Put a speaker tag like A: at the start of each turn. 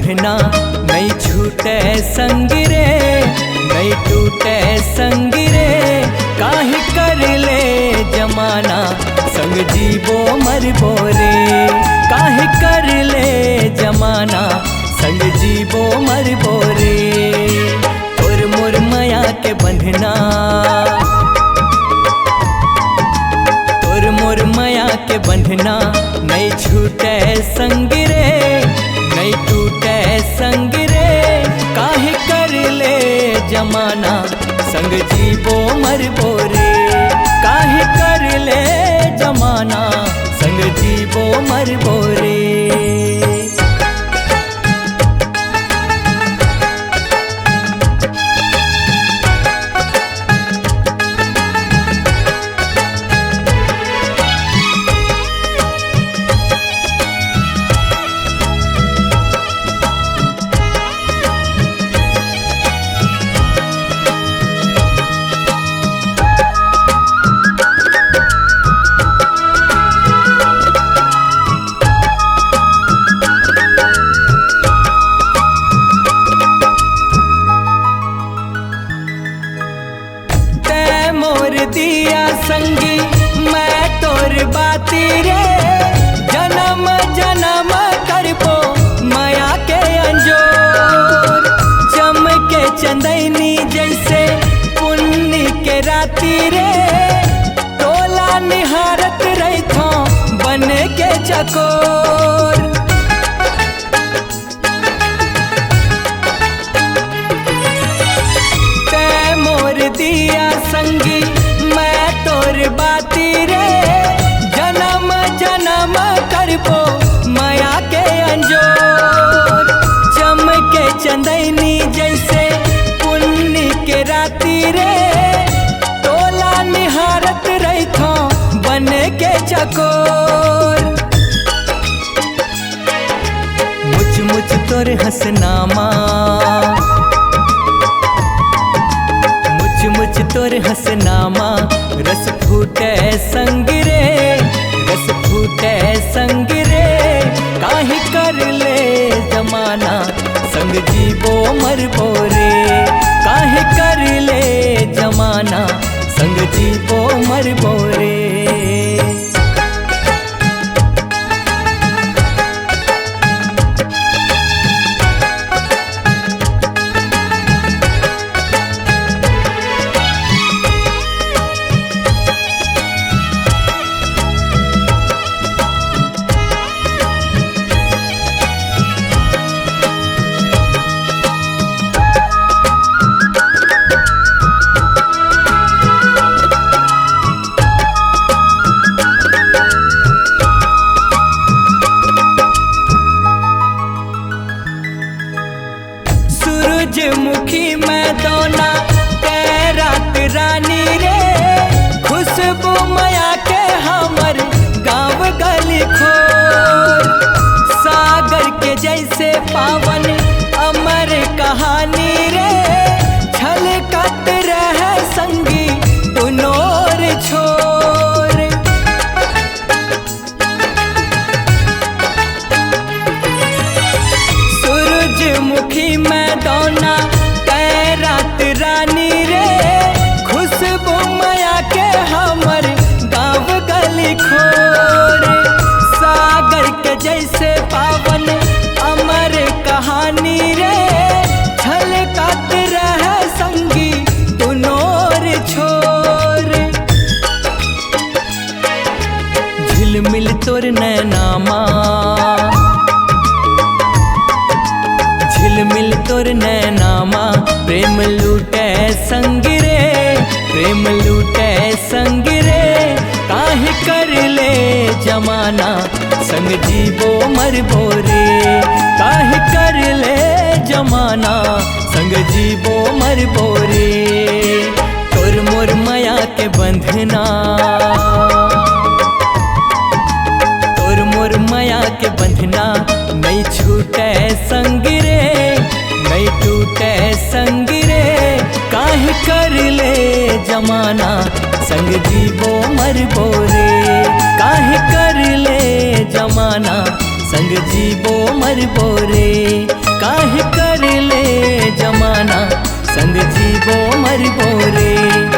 A: बंधना नहीं छूटे संग रे, नहीं टूटे संग रे। काहे कर ले जमाना संग जीवो मरबो रे, काहे कर ले जमाना संग जीवो मरबो रे। तोर मोर माया के बंधना, तोर मोर माया के बंधना नहीं छूटे संग रे, नहीं टूटे संग रे। काहे कर ले जमाना संग जीवो मरबो रे, काहे कर ले जमाना संग जीवो मरबो रे। दिया संगी मैं तोर बाती रे, जन्म जन्म करबो माया के अंजोर। चमके चंदनी जैसे पुन्नी के राती रे, तोला निहारत रही थो बन के चकोर। तै मोर दिया संगी तोर बाती रे, जन्म जन्म करबो माया के अंजोर। चमके चंदनी जैसे पुन्नी के राती रे, तोला निहारत रही थो बन के चकोर। मुझ मुझ तोर हसनामा, मुझ तोर हसनामा रस फूटे संग रे, रस फूटे संग रे। काहे कर ले जमाना संग जीवो मरबो रे, काहे कर ले जमाना संग जीवो मरबो रे। सूरजमुखी मैं दोना ते रात रानी रे, खुशबू माया के हमर गाँव गली खोर। सागर के जैसे पावन अमर कहानी रे, छलकत रहे संगी तुनोर छोर। सूरजमुखी मैं दोना तै रात रानी रे, खुशबू माया के हमर गाँव गली खोर। सागर के जैसे पावन अमर कहानी रे, छलकत रहे संगी तुनोर छोर। झिलमिल तोर नैनामा, झिलमिल तोर नैनामा प्रेम लूटे संग रे, प्रेम लूटे संग रे। काहे कर ले जमाना संग जीवो मरबो रे, काहे कर ले जमाना संग जीवो मरबो रे। तोर मोर माया के बंधना, तोर मोर माया के बंधना नहीं छूटे संग रे, नहीं टूटे संग रे। काहे कर ले जमाना संग जीवो मरबो रे, काहे कर ले जमाना संग जीवो मरबो रे। काहे कर ले जमाना संग जीवो मरबो रे।